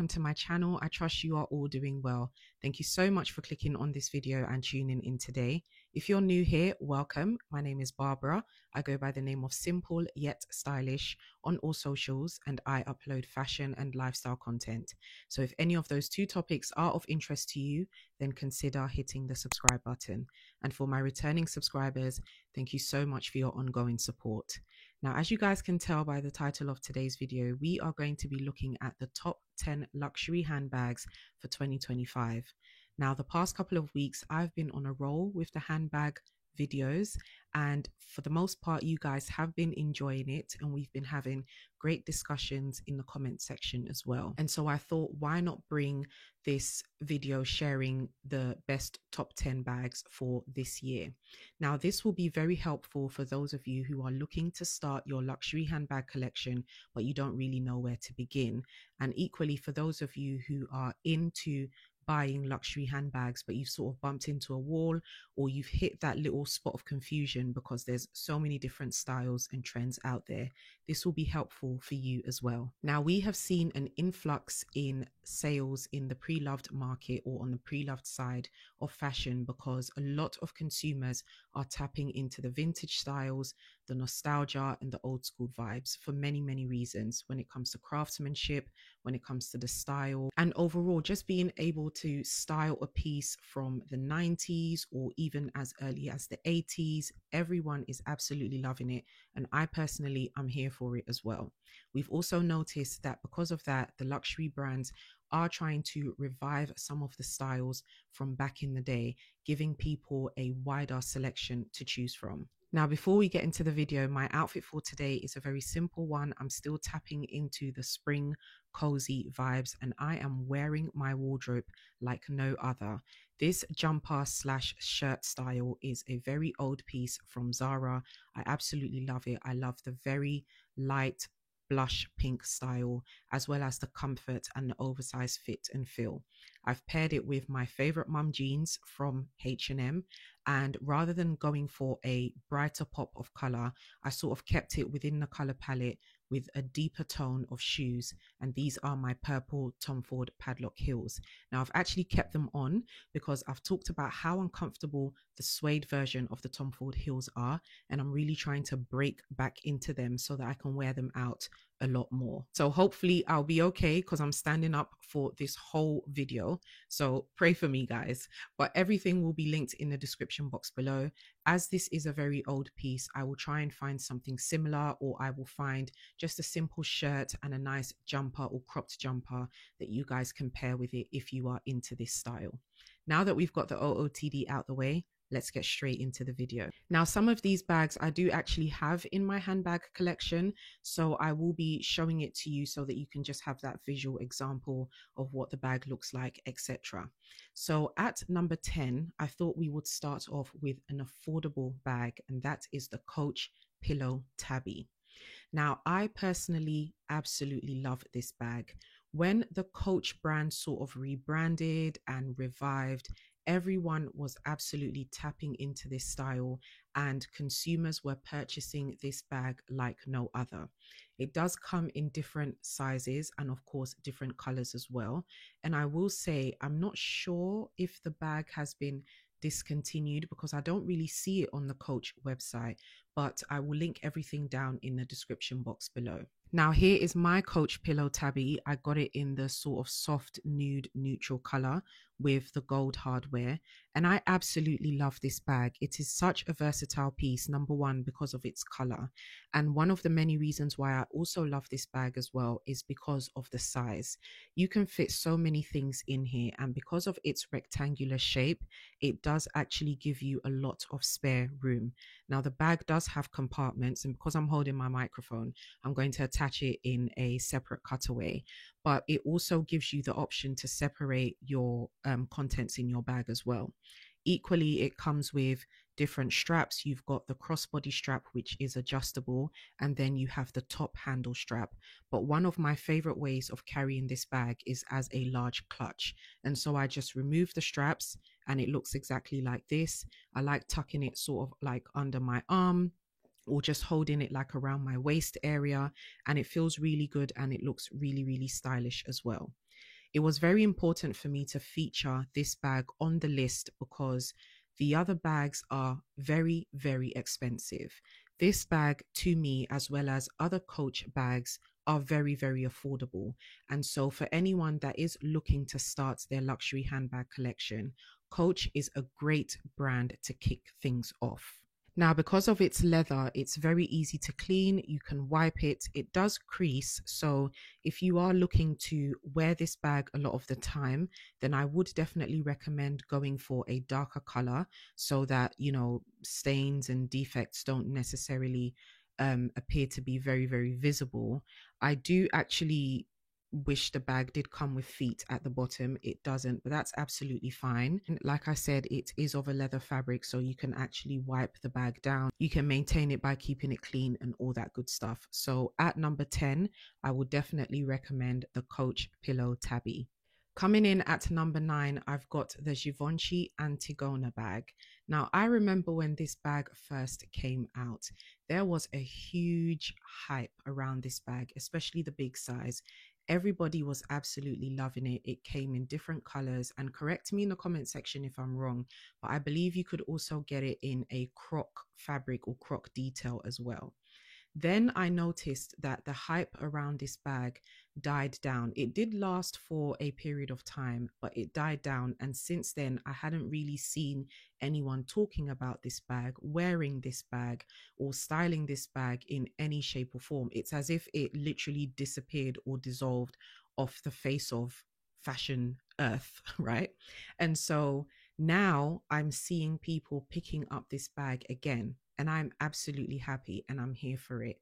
to my channel. I trust you are all doing well. Thank you so much for clicking on this video and tuning in today. If you're new here, welcome. My name is Barbara. I go by the name of Simple Yet Stylish on all socials, and I upload fashion and lifestyle content. So if any of those two topics are of interest to you, then consider hitting the subscribe button. And for my returning subscribers, thank you so much for your ongoing support. Now, as you guys can tell by the title of today's video, we are going to be looking at the top 10 luxury handbags for 2025. Now, the past couple of weeks, I've been on a roll with the handbag videos, and for the most part, you guys have been enjoying it, and we've been having great discussions in the comment section as well. And so I thought, why not bring this video sharing the best top 10 bags for this year. Now, this will be very helpful for those of you who are looking to start your luxury handbag collection, but you don't really know where to begin. And equally for those of you who are into buying luxury handbags, but you've sort of bumped into a wall, or you've hit that little spot of confusion because there's so many different styles and trends out there. This will be helpful for you as well. Now, we have seen an influx in sales in the pre-loved market, or on the pre-loved side of fashion, because a lot of consumers are tapping into the vintage styles, the nostalgia and the old school vibes for many, many reasons, when it comes to craftsmanship, when it comes to the style, and overall just being able to style a piece from the 90s or even as early as the 80s. Everyone is absolutely loving it, and I personally am here for it as well. We've also noticed that because of that, the luxury brands are trying to revive some of the styles from back in the day, giving people a wider selection to choose from. Now, before we get into the video, my outfit for today is a very simple one. I'm still tapping into the spring cozy vibes, and I am wearing my wardrobe like no other. This jumper slash shirt style is a very old piece from Zara. I absolutely love it. I love the very light blush pink style, as well as the comfort and the oversized fit and feel. I've paired it with my favorite mum jeans from H&M, and rather than going for a brighter pop of color, I sort of kept it within the color palette with a deeper tone of shoes, and these are my purple Tom Ford padlock heels. Now, I've actually kept them on because I've talked about how uncomfortable the suede version of the Tom Ford heels are, and I'm really trying to break back into them so that I can wear them out a lot more. So hopefully I'll be okay, because I'm standing up for this whole video, so pray for me, guys. But everything will be linked in the description box below. As this is a very old piece, I will try and find something similar, or I will find just a simple shirt and a nice jumper or cropped jumper that you guys can pair with it if you are into this style. Now that we've got the OOTD out the way, let's get straight into the video. Now, some of these bags I do actually have in my handbag collection, so I will be showing it to you so that you can just have that visual example of what the bag looks like, etc. So at number 10, I thought we would start off with an affordable bag, and that is the Coach Pillow Tabby. Now, I personally absolutely love this bag. When the Coach brand sort of rebranded and revived, everyone was absolutely tapping into this style, and consumers were purchasing this bag like no other. It does come in different sizes and of course different colors as well. And I will say, I'm not sure if the bag has been discontinued because I don't really see it on the Coach website, but I will link everything down in the description box below. Now, here is my Coach Pillow Tabby. I got it in the sort of soft nude neutral color with the gold hardware, and I absolutely love this bag. It is such a versatile piece, number one, because of its color, and one of the many reasons why I also love this bag as well is because of the size. You can fit so many things in here, and because of its rectangular shape, it does actually give you a lot of spare room. Now, the bag does have compartments, and because I'm holding my microphone, I'm going to attach it in a separate cutaway, but it also gives you the option to separate your contents in your bag as well. Equally, it comes with different straps. You've got the crossbody strap, which is adjustable, and then you have the top handle strap. But one of my favorite ways of carrying this bag is as a large clutch, and so I just remove the straps and it looks exactly like this. I like tucking it sort of like under my arm, or just holding it like around my waist area, and it feels really good and it looks really, really stylish as well. It was very important for me to feature this bag on the list because the other bags are very, very expensive. This bag, to me, as well as other Coach bags, are very, very affordable. And so, for anyone that is looking to start their luxury handbag collection, Coach is a great brand to kick things off. Now, because of its leather, it's very easy to clean. You can wipe it. It does crease. So if you are looking to wear this bag a lot of the time, then I would definitely recommend going for a darker color so that, you know, stains and defects don't necessarily appear to be very, very visible. I do actually wish the bag did come with feet at the bottom. It doesn't, but that's absolutely fine. And like I said, it is of a leather fabric, so you can actually wipe the bag down. You can maintain it by keeping it clean and all that good stuff. So at number 10, I would definitely recommend the Coach Pillow Tabby. Coming in at number 9, I've got the Givenchy Antigona bag. Now, I remember when this bag first came out, there was a huge hype around this bag, especially the big size. Everybody was absolutely loving it. It came in different colors, and correct me in the comment section if I'm wrong, but I believe you could also get it in a croc fabric or croc detail as well. Then I noticed that the hype around this bag died down. It did last for a period of time, but it died down. And since then, I hadn't really seen anyone talking about this bag, wearing this bag, or styling this bag in any shape or form. It's as if it literally disappeared or dissolved off the face of fashion earth, right? And so now I'm seeing people picking up this bag again, and I'm absolutely happy and I'm here for it.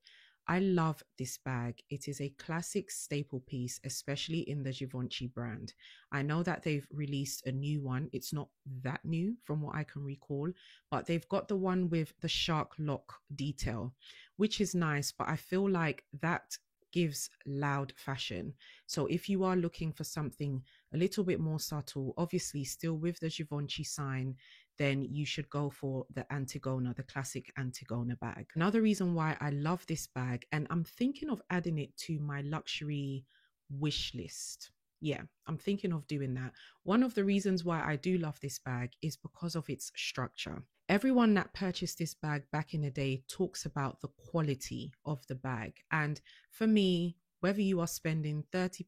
I love this bag. It is a classic staple piece, especially in the Givenchy brand. I know that they've released a new one. It's not that new from what I can recall, but they've got the one with the shark lock detail, which is nice, but I feel like that gives loud fashion. So if you are looking for something a little bit more subtle, obviously still with the Givenchy sign, then you should go for the Antigona, the classic Antigona bag. Another reason why I love this bag, and I'm thinking of adding it to my luxury wish list. Yeah, I'm thinking of doing that. One of the reasons why I do love this bag is because of its structure. Everyone that purchased this bag back in the day talks about the quality of the bag. And for me, whether you are spending £30,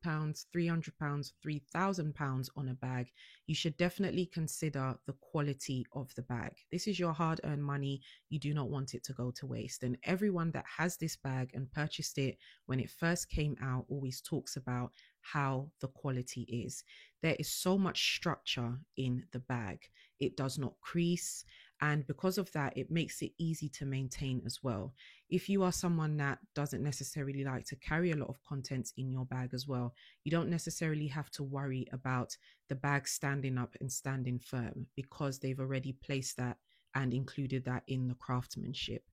£300, £3,000 on a bag, you should definitely consider the quality of the bag. This is your hard-earned money. You do not want it to go to waste. And everyone that has this bag and purchased it when it first came out always talks about how the quality is. There is so much structure in the bag. It does not crease. And because of that, it makes it easy to maintain as well. If you are someone that doesn't necessarily like to carry a lot of contents in your bag as well, you don't necessarily have to worry about the bag standing up and standing firm because they've already placed that and included that in the craftsmanship.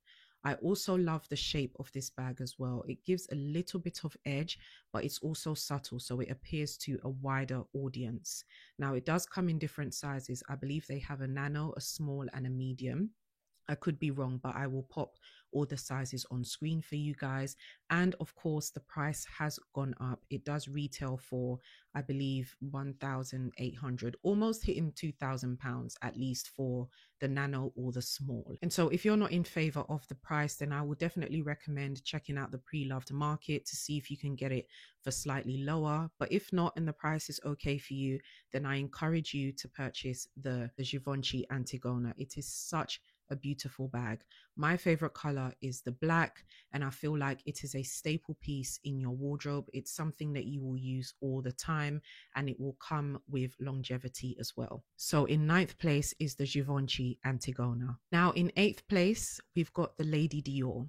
I also love the shape of this bag as well. It gives a little bit of edge, but it's also subtle, so it appears to a wider audience. Now, it does come in different sizes. I believe they have a nano, a small, and a medium. I could be wrong, but I will pop all the sizes on screen for you guys. And of course, the price has gone up. It does retail for, I believe, 1,800, almost hitting £2,000 at least for the nano or the small. And so if you're not in favor of the price, then I would definitely recommend checking out the pre-loved market to see if you can get it for slightly lower. But if not, and the price is okay for you, then I encourage you to purchase the Givenchy Antigona. It is such a beautiful bag. My favorite color is the black, and I feel like it is a staple piece in your wardrobe. It's something that you will use all the time, and it will come with longevity as well. So in 9th place is the Givenchy Antigona. Now in 8th place, we've got the Lady Dior.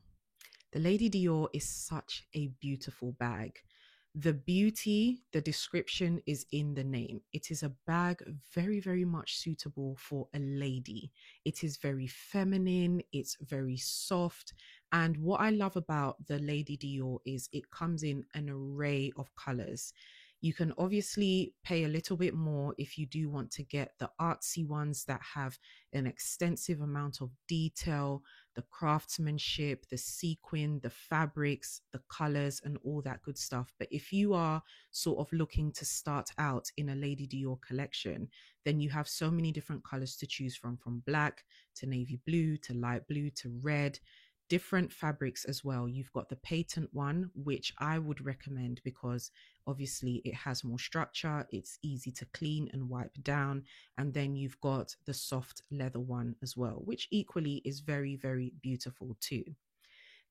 The Lady Dior is such a beautiful bag. The beauty, the description is in the name. It is a bag very, very much suitable for a lady. It is very feminine. It's very soft. And what I love about the Lady Dior is it comes in an array of colors. You can obviously pay a little bit more if you do want to get the artsy ones that have an extensive amount of detail, the craftsmanship, the sequin, the fabrics, the colors, and all that good stuff. But if you are sort of looking to start out in a Lady Dior collection, then you have so many different colors to choose from black to navy blue to light blue to red, different fabrics as well. You've got the patent one, which I would recommend because obviously it has more structure, it's easy to clean and wipe down. And then you've got the soft leather one as well, which equally is very, very beautiful too.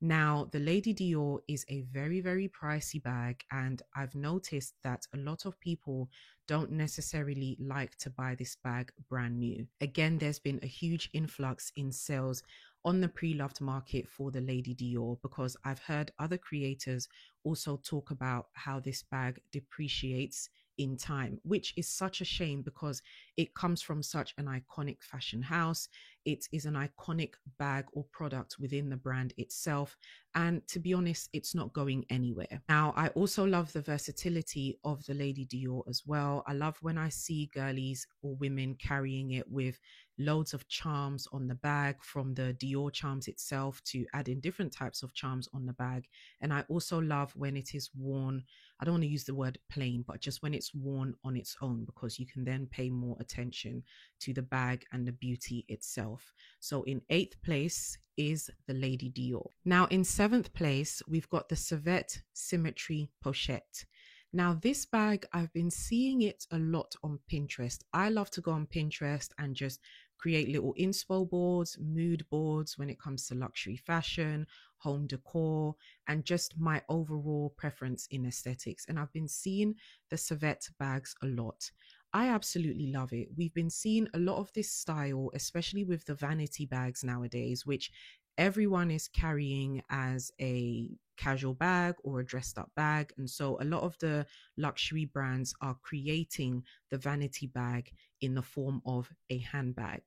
Now, the Lady Dior is a very, very pricey bag, and I've noticed that a lot of people don't necessarily like to buy this bag brand new. Again, there's been a huge influx in sales on the pre-loved market for the Lady Dior because I've heard other creators also talk about how this bag depreciates in time, which is such a shame because it comes from such an iconic fashion house. It is an iconic bag or product within the brand itself. And to be honest, it's not going anywhere. Now, I also love the versatility of the Lady Dior as well. I love when I see girlies or women carrying it with loads of charms on the bag, from the Dior charms itself to adding different types of charms on the bag. And I also love when it is worn, I don't want to use the word plain, but just when it's worn on its own, because you can then pay more attention to the bag and the beauty itself. So in 8th place is the Lady Dior. Now in 7th place, we've got the Savette Symmetry Pochette. Now this bag, I've been seeing it a lot on Pinterest. I love to go on Pinterest and just create little inspo boards, mood boards when it comes to luxury fashion, home decor, and just my overall preference in aesthetics. And I've been seeing the Savette bags a lot. I absolutely love it. We've been seeing a lot of this style, especially with the vanity bags nowadays, which everyone is carrying as a casual bag or a dressed up bag. And so a lot of the luxury brands are creating the vanity bag in the form of a handbag.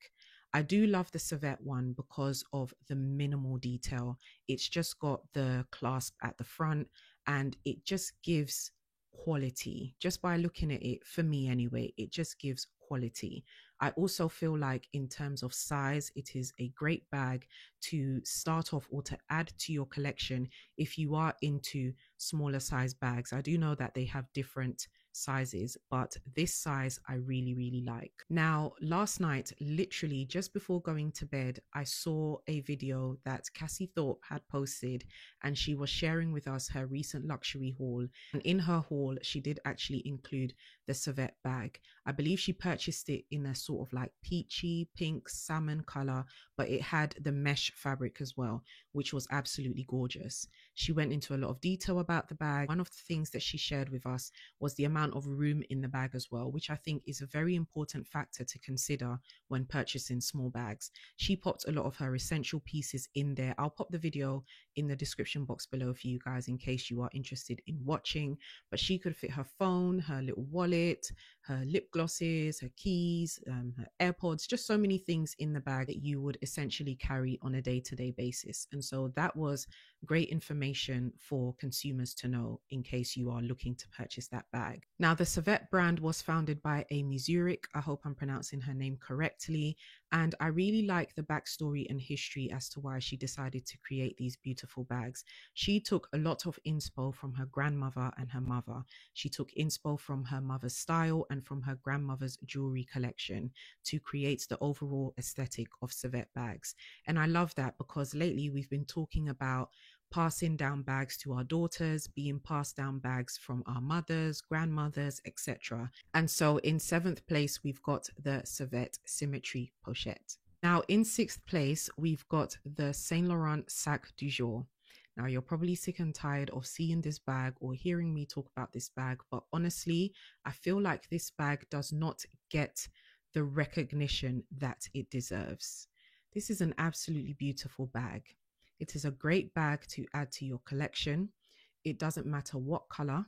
I do love the Savette one because of the minimal detail. It's just got the clasp at the front and it just gives quality. Just by looking at it, for me anyway, it just gives quality. I also feel like in terms of size, it is a great bag to start off or to add to your collection if you are into smaller size bags. I do know that they have different sizes, but this size I really, really like. Now, last night, literally just before going to bed, I saw a video that Cassie Thorpe had posted, and she was sharing with us her recent luxury haul. And in her haul, she did actually include the Savette bag. I believe she purchased it in a sort of like peachy pink salmon color, but it had the mesh fabric as well, which was absolutely gorgeous. She went into a lot of detail about the bag. One of the things that she shared with us was the amount of room in the bag as well, which I think is a very important factor to consider when purchasing small bags. She popped a lot of her essential pieces in there. I'll pop the video in the description box below for you guys in case you are interested in watching, but she could fit her phone, her little wallet, her lip glosses, her keys, her AirPods, just so many things in the bag that you would essentially carry on a day-to-day basis. And so that was great information for consumers to know in case you are looking to purchase that bag. Now, the Savette brand was founded by Amy Zurich. I hope I'm pronouncing her name correctly. And I really like the backstory and history as to why she decided to create these beautiful bags. She took a lot of inspo from her grandmother and her mother. She took inspo from her mother's style and from her grandmother's jewelry collection to create the overall aesthetic of Savette bags. And I love that because lately we've been talking about passing down bags to our daughters, being passed down bags from our mothers, grandmothers, etc. And so in 7th place, we've got the Savette Symmetry Pochette. Now in 6th place, we've got the Saint Laurent Sac du Jour. Now you're probably sick and tired of seeing this bag or hearing me talk about this bag, but honestly, I feel like this bag does not get the recognition that it deserves. This is an absolutely beautiful bag. It is a great bag to add to your collection. It doesn't matter what color,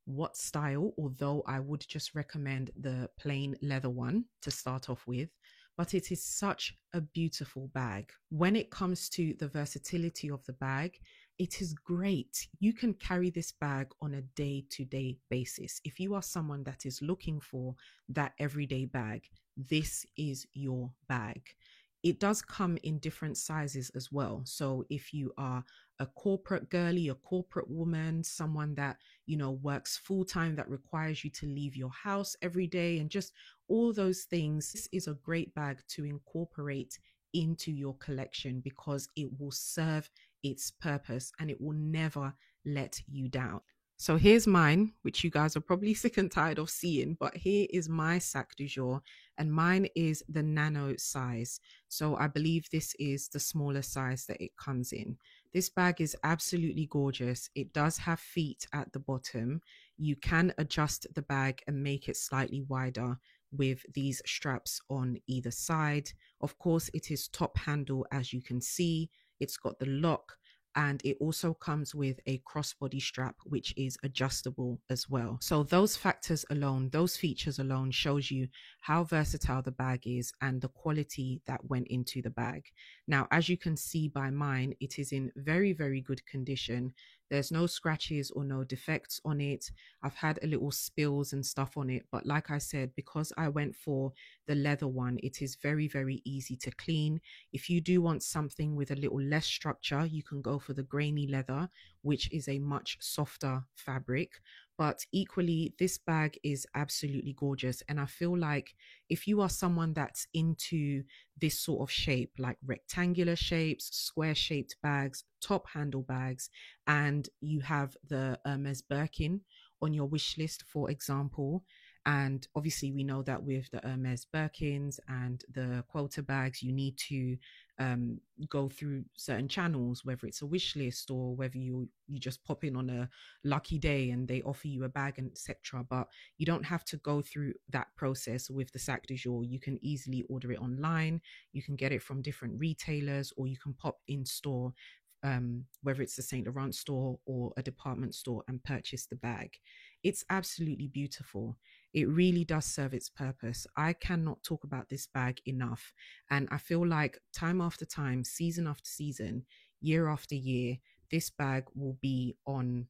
what style, although I would just recommend the plain leather one to start off with, but it is such a beautiful bag. When it comes to the versatility of the bag, it is great. You can carry this bag on a day-to-day basis. If you are someone that is looking for that everyday bag, this is your bag. It does come in different sizes as well. So if you are a corporate girly, a corporate woman, someone that, works full time, that requires you to leave your house every day, and just all those things, this is a great bag to incorporate into your collection because it will serve its purpose and it will never let you down. So here's mine, which you guys are probably sick and tired of seeing, but here is my sac du jour, and mine is the nano size. So I believe this is the smaller size that it comes in. This bag is absolutely gorgeous. It does have feet at the bottom. You can adjust the bag and make it slightly wider with these straps on either side. Of course, it is top handle, as you can see. It's got the lock, and it also comes with a crossbody strap, which is adjustable as well. So those factors alone, those features alone, shows you how versatile the bag is and the quality that went into the bag. Now, as you can see by mine, it is in very, very good condition. There's no scratches or no defects on it. I've had a little spills and stuff on it, but like I said, because I went for the leather one, it is very, very easy to clean. If you do want something with a little less structure, you can go for the grainy leather, which is a much softer fabric. But equally, this bag is absolutely gorgeous. And I feel like if you are someone that's into this sort of shape, like rectangular shapes, square shaped bags, top handle bags, and you have the Hermes Birkin on your wish list, for example, and obviously we know that with the Hermes Birkins and the quota bags, you need to go through certain channels, whether it's a wish list or whether you just pop in on a lucky day and they offer you a bag and etc. But you don't have to go through that process with the sac du jour. You can easily order it online. You can get it from different retailers, or you can pop in store, whether it's the Saint Laurent store or a department store, and purchase the bag. It's absolutely beautiful. It really does serve its purpose. I cannot talk about this bag enough. And I feel like time after time, season after season, year after year, this bag will be on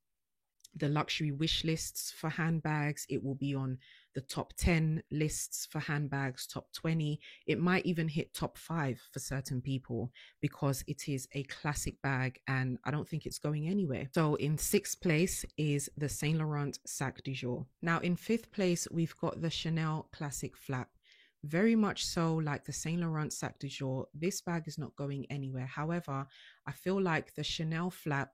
the luxury wish lists for handbags. It will be on the top 10 lists for handbags, top 20. It might even hit top 5 for certain people because it is a classic bag and I don't think it's going anywhere. So in 6th place is the Saint Laurent Sac du Jour. Now in 5th place, we've got the Chanel Classic Flap. Very much so like the Saint Laurent Sac du Jour, this bag is not going anywhere. However, I feel like the Chanel Flap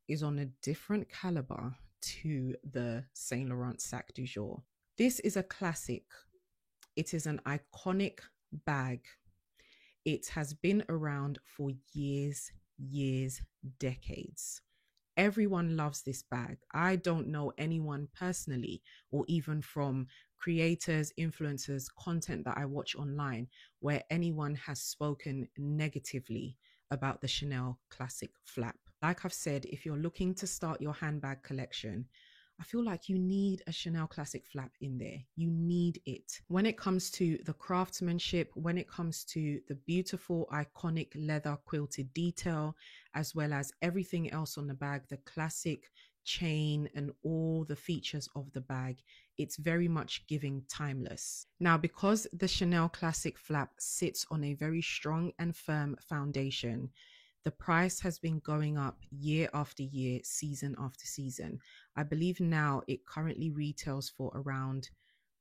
is on a different caliber to the Saint Laurent Sac du Jour. This is a classic. It is an iconic bag. It has been around for years, decades. Everyone loves this bag. I don't know anyone personally, or even from creators, influencers, content that I watch online, where anyone has spoken negatively about the Chanel Classic Flap. Like I've said, if you're looking to start your handbag collection, I feel like you need a Chanel Classic Flap in there. You need it. When it comes to the craftsmanship, when it comes to the beautiful, iconic leather quilted detail, as well as everything else on the bag, the classic chain and all the features of the bag, it's very much giving timeless. Now, because the Chanel Classic Flap sits on a very strong and firm foundation, the price has been going up year after year, season after season. I believe now it currently retails for around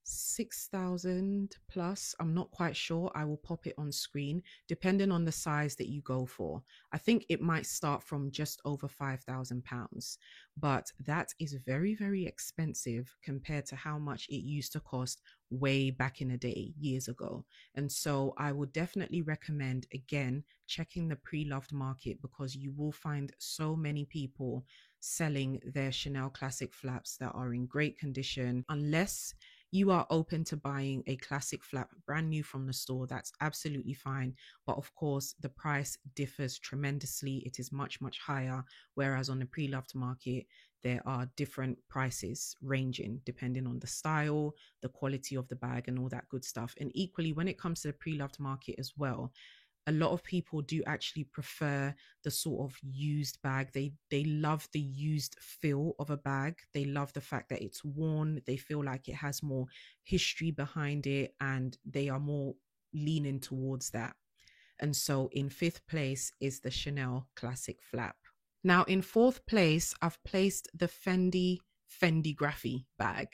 6,000 plus. I'm not quite sure. I will pop it on screen depending on the size that you go for. I think it might start from just over £5,000, but that is very, very expensive compared to how much it used to cost way back in the day, years ago. And so I would definitely recommend, again, checking the pre-loved market, because you will find so many people selling their Chanel Classic Flaps that are in great condition. Unless you are open to buying a classic flap brand new from the store, that's absolutely fine. But of course, the price differs tremendously. It is much, much higher. Whereas on the pre-loved market, there are different prices ranging depending on the style, the quality of the bag, and all that good stuff. And equally, when it comes to the pre-loved market as well, a lot of people do actually prefer the sort of used bag. They love the used feel of a bag. They love the fact that it's worn. They feel like it has more history behind it, and they are more leaning towards that. And so in fifth place is the Chanel Classic Flap. Now in fourth place, I've placed the Fendigraphy bag.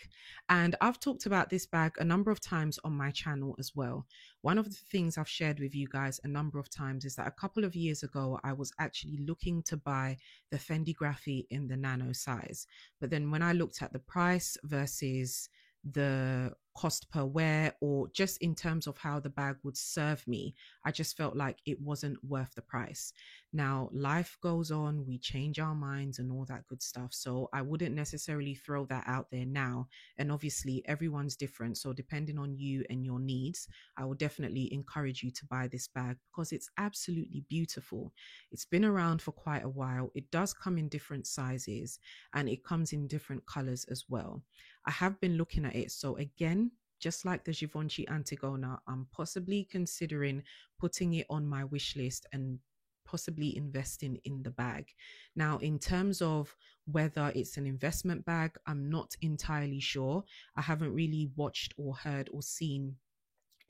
And I've talked about this bag a number of times on my channel as well. One of the things I've shared with you guys a number of times is that a couple of years ago, I was actually looking to buy the Fendigraphy in the nano size. But then when I looked at the price versus the cost per wear, or just in terms of how the bag would serve me, I just felt like it wasn't worth the price. Now, life goes on, we change our minds and all that good stuff. So I wouldn't necessarily throw that out there now. And obviously, everyone's different. So depending on you and your needs, I will definitely encourage you to buy this bag because it's absolutely beautiful. It's been around for quite a while. It does come in different sizes and it comes in different colors as well. I have been looking at it. So again, just like the Givenchy Antigona, I'm possibly considering putting it on my wish list and possibly investing in the bag. Now, in terms of whether it's an investment bag, I'm not entirely sure. I haven't really watched or heard or seen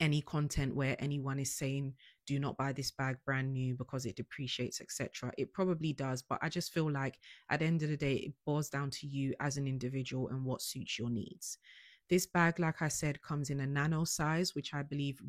any content where anyone is saying do not buy this bag brand new because it depreciates, etc. It probably does, but I just feel like at the end of the day, it boils down to you as an individual and what suits your needs. This bag, like I said, comes in a nano size, which I believe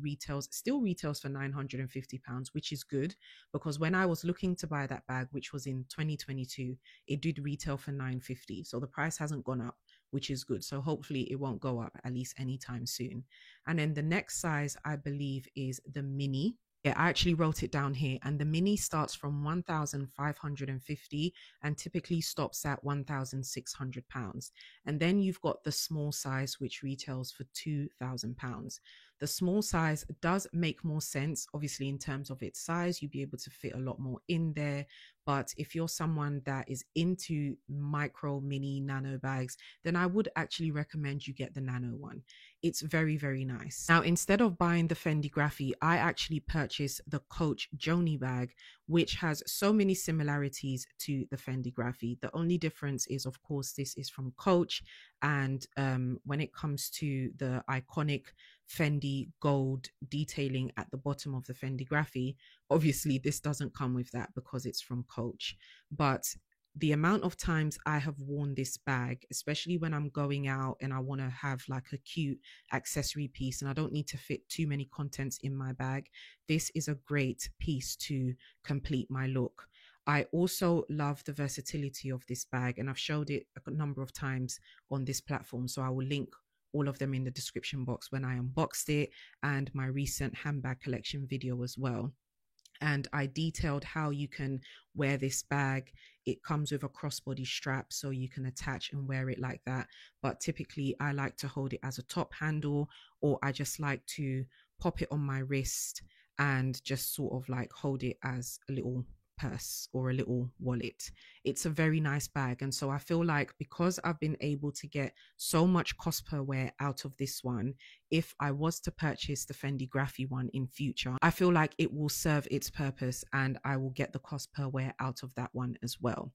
still retails for £950, which is good because when I was looking to buy that bag, which was in 2022, it did retail for £950. So the price hasn't gone up, which is good. So hopefully it won't go up at least anytime soon. And then the next size, I believe, is the mini. Yeah, I actually wrote it down here, and the mini starts from 1,550 and typically stops at £1,600. And then you've got the small size, which retails for £2,000. The small size does make more sense, obviously, in terms of its size. You'll be able to fit a lot more in there. But if you're someone that is into micro, mini, nano bags, then I would actually recommend you get the nano one. It's very, very nice. Now, instead of buying the Fendigraphy, I actually purchased the Coach Joni bag, which has so many similarities to the Fendigraphy. The only difference is, of course, this is from Coach. And when it comes to the iconic Fendi gold detailing at the bottom of the Fendigraphy, obviously this doesn't come with that because it's from Coach. But the amount of times I have worn this bag, especially when I'm going out and I want to have like a cute accessory piece and I don't need to fit too many contents in my bag, this is a great piece to complete my look. I also love the versatility of this bag, and I've showed it a number of times on this platform, so I will link all of them in the description box when I unboxed it and my recent handbag collection video as well. And I detailed how you can wear this bag. It comes with a crossbody strap so you can attach and wear it like that. But typically I like to hold it as a top handle, or I just like to pop it on my wrist and just sort of like hold it as a little purse or a little wallet. It's a very nice bag, and so I feel like because I've been able to get so much cost per wear out of this one, if I was to purchase the Fendigraphy one in future, I feel like it will serve its purpose and I will get the cost per wear out of that one as well.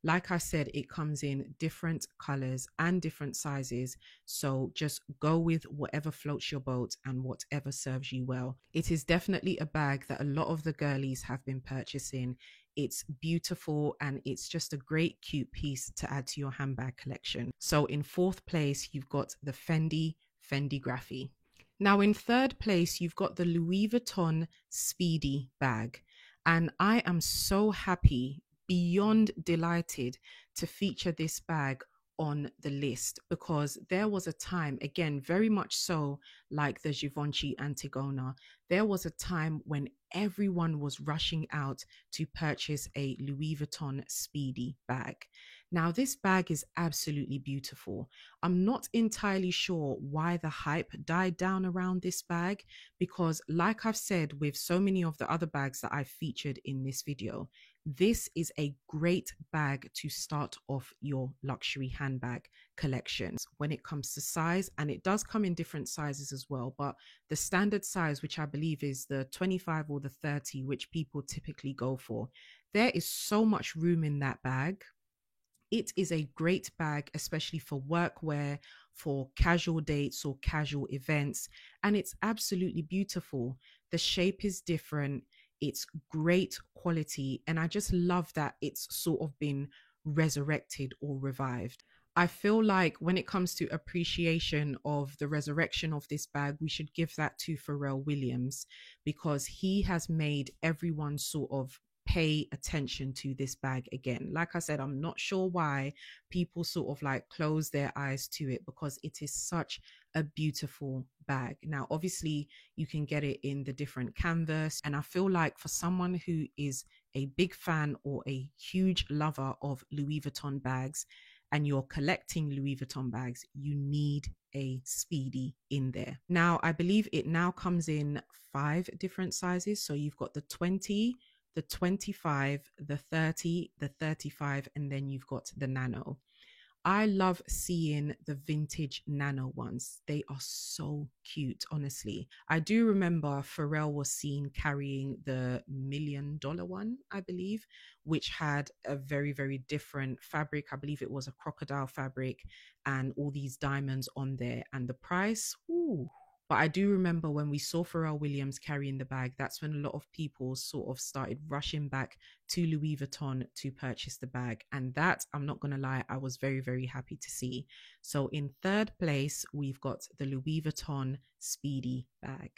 Like I said, it comes in different colors and different sizes. So just go with whatever floats your boat and whatever serves you well. It is definitely a bag that a lot of the girlies have been purchasing. It's beautiful and it's just a great, cute piece to add to your handbag collection. So in fourth place, you've got the Fendigraphy. Now in third place, you've got the Louis Vuitton Speedy bag. And I am so happy, beyond delighted, to feature this bag on the list, because there was a time, again, very much so like the Givenchy Antigona, there was a time when everyone was rushing out to purchase a Louis Vuitton Speedy bag. Now, this bag is absolutely beautiful. I'm not entirely sure why the hype died down around this bag because, like I've said with so many of the other bags that I've featured in this video, this is a great bag to start off your luxury handbag collections when it comes to size. And it does come in different sizes as well, but the standard size, which I believe is the 25 or the 30, which people typically go for, there is so much room in that bag. It is a great bag, especially for workwear, for casual dates or casual events. And it's absolutely beautiful. The shape is different. It's great quality. And I just love that it's sort of been resurrected or revived. I feel like when it comes to appreciation of the resurrection of this bag, we should give that to Pharrell Williams because he has made everyone sort of pay attention to this bag again. Like I said, I'm not sure why people sort of like close their eyes to it because it is such a beautiful bag. Now, obviously, you can get it in the different canvas, and I feel like for someone who is a big fan or a huge lover of Louis Vuitton bags, and you're collecting Louis Vuitton bags, you need a Speedy in there. Now, I believe it now comes in 5 different sizes. So you've got the 20, the 25, the 30, the 35, and then you've got the nano. I love seeing the vintage nano ones. They are so cute, honestly. I do remember Pharrell was seen carrying the $1 million one, I believe, which had a very, very different fabric. I believe it was a crocodile fabric and all these diamonds on there. And the price, ooh. But I do remember when we saw Pharrell Williams carrying the bag, that's when a lot of people sort of started rushing back to Louis Vuitton to purchase the bag. And that, I'm not going to lie, I was very, very happy to see. So in third place, we've got the Louis Vuitton Speedy bag.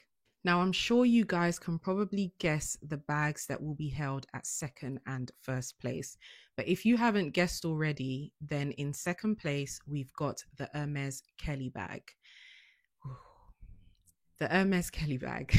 Now, I'm sure you guys can probably guess the bags that will be held at second and first place. But if you haven't guessed already, then in second place, we've got the Hermes Kelly bag. The Hermes Kelly bag.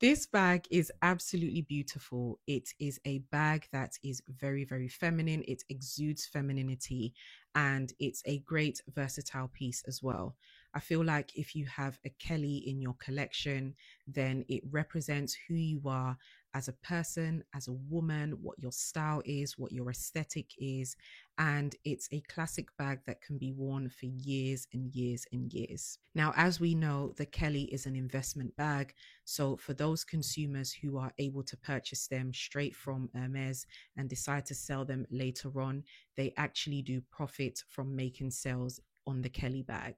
This bag is absolutely beautiful. It is a bag that is very, very feminine. It exudes femininity and it's a great versatile piece as well. I feel like if you have a Kelly in your collection, then it represents who you are as a person, as a woman, what your style is, what your aesthetic is. And it's a classic bag that can be worn for years and years and years. Now, as we know, the Kelly is an investment bag. So for those consumers who are able to purchase them straight from Hermes and decide to sell them later on, they actually do profit from making sales on the Kelly bag.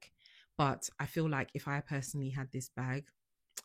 But I feel like if I personally had this bag,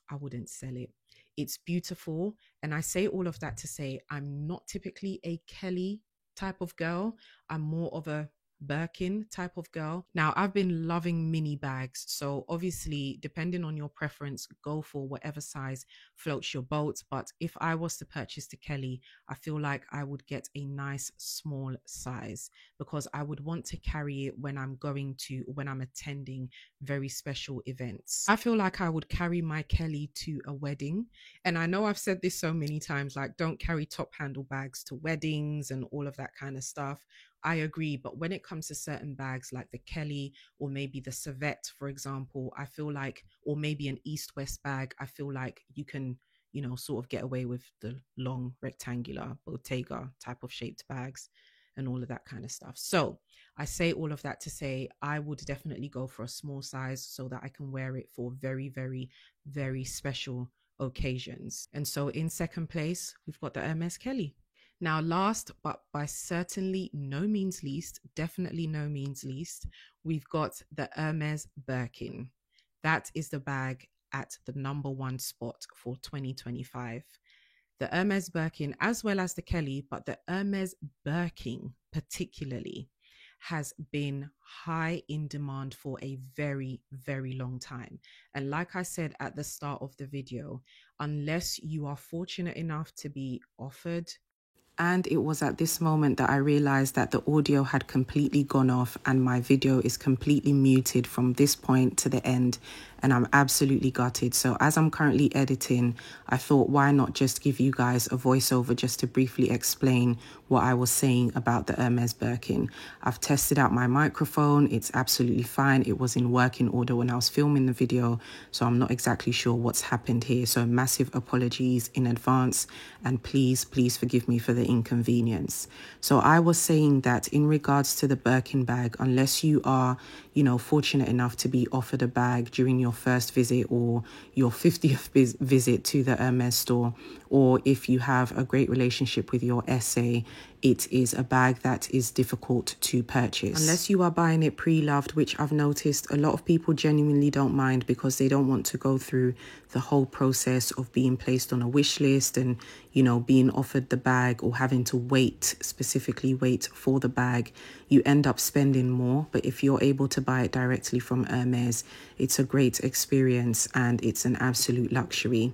I wouldn't sell it. It's beautiful. And I say all of that to say I'm not typically a Kelly type of girl. I'm more of a Birkin type of girl. Now, I've been loving mini bags. So obviously, depending on your preference, go for whatever size floats your boat. But if I was to purchase the Kelly, I feel like I would get a nice small size because I would want to carry it when I'm attending very special events. I feel like I would carry my Kelly to a wedding. And I know I've said this so many times, like don't carry top handle bags to weddings and all of that kind of stuff. I agree. But when it comes to certain bags like the Kelly or maybe the Savette, for example, I feel like, or maybe an East-West bag, I feel like you can, sort of get away with the long rectangular Bottega type of shaped bags and all of that kind of stuff. So I say all of that to say I would definitely go for a small size so that I can wear it for very, very, very special occasions. And so in second place, we've got the Hermes Kelly. Now, last, but by certainly no means least, definitely no means least, we've got the Hermes Birkin. That is the bag at the number 1 spot for 2025. The Hermes Birkin, as well as the Kelly, but the Hermes Birkin particularly, has been high in demand for a very, very long time. And like I said at the start of the video, unless you are fortunate enough to be offered, and it was at this moment that I realized that the audio had completely gone off and my video is completely muted from this point to the end. and I'm absolutely gutted. So as I'm currently editing, I thought, why not just give you guys a voiceover just to briefly explain what I was saying about the Hermes Birkin. I've tested out my microphone. It's absolutely fine. It was in working order when I was filming the video, so I'm not exactly sure what's happened here. So massive apologies in advance, and please forgive me for the inconvenience. So I was saying that in regards to the Birkin bag, unless you are, you know, fortunate enough to be offered a bag during your first visit or your 50th visit to the Hermes store, or if you have a great relationship with your SA, it is a bag that is difficult to purchase. Unless you are buying it pre-loved, which I've noticed a lot of people genuinely don't mind because they don't want to go through the whole process of being placed on a wish list and, you know, being offered the bag or having to specifically wait for the bag. You end up spending more, but if you're able to buy it directly from Hermes, it's a great experience and it's an absolute luxury.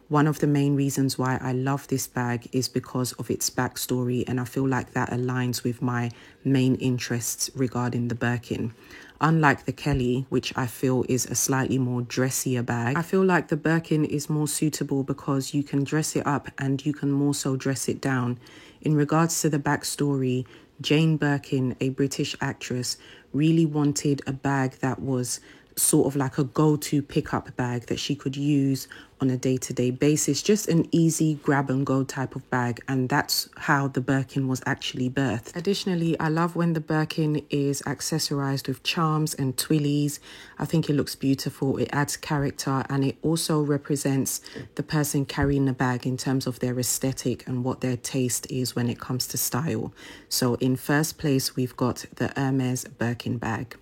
One of the main reasons why I love this bag is because of its backstory, and I feel like that aligns with my main interests regarding the Birkin. Unlike the Kelly, which I feel is a slightly more dressier bag, I feel like the Birkin is more suitable because you can dress it up and you can more so dress it down. In regards to the backstory, Jane Birkin, a British actress, really wanted a bag that was sort of like a go-to pickup bag that she could use on a day-to-day basis, just an easy grab and go type of bag, and that's how the Birkin was actually birthed. Additionally, I love when the Birkin is accessorized with charms and twillies. I think it looks beautiful, it adds character, and it also represents the person carrying the bag in terms of their aesthetic and what their taste is when it comes to style. So in first place, we've got the Hermes Birkin bag.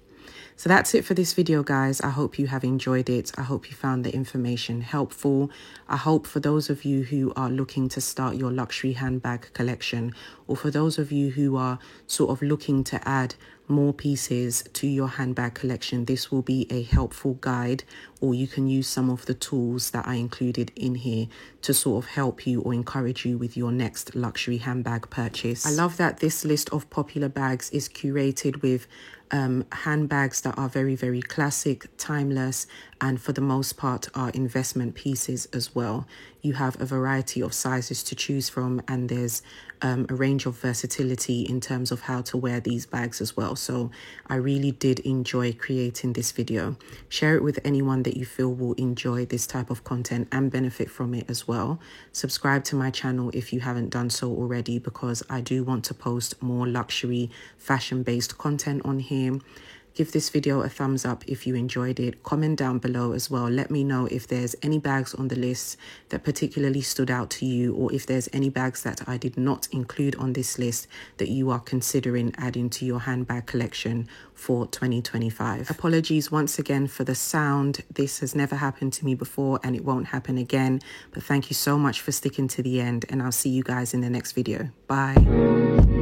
So that's it for this video, guys. I hope you have enjoyed it. I hope you found the information helpful. I hope for those of you who are looking to start your luxury handbag collection, or for those of you who are sort of looking to add more pieces to your handbag collection, this will be a helpful guide, or you can use some of the tools that I included in here to sort of help you or encourage you with your next luxury handbag purchase. I love that this list of popular bags is curated with handbags that are very classic, timeless, and for the most part are investment pieces as well. You have a variety of sizes to choose from, and there's a range of versatility in terms of how to wear these bags as well. So I really did enjoy creating this video. Share it with anyone that you feel will enjoy this type of content and benefit from it as well. Subscribe to my channel if you haven't done so already, because I do want to post more luxury fashion-based content on here. Give this video a thumbs up if you enjoyed it. Comment down below as well. Let me know if there's any bags on the list that particularly stood out to you, or if there's any bags that I did not include on this list that you are considering adding to your handbag collection for 2025. Apologies once again for the sound. This has never happened to me before and it won't happen again. But thank you so much for sticking to the end, and I'll see you guys in the next video. Bye.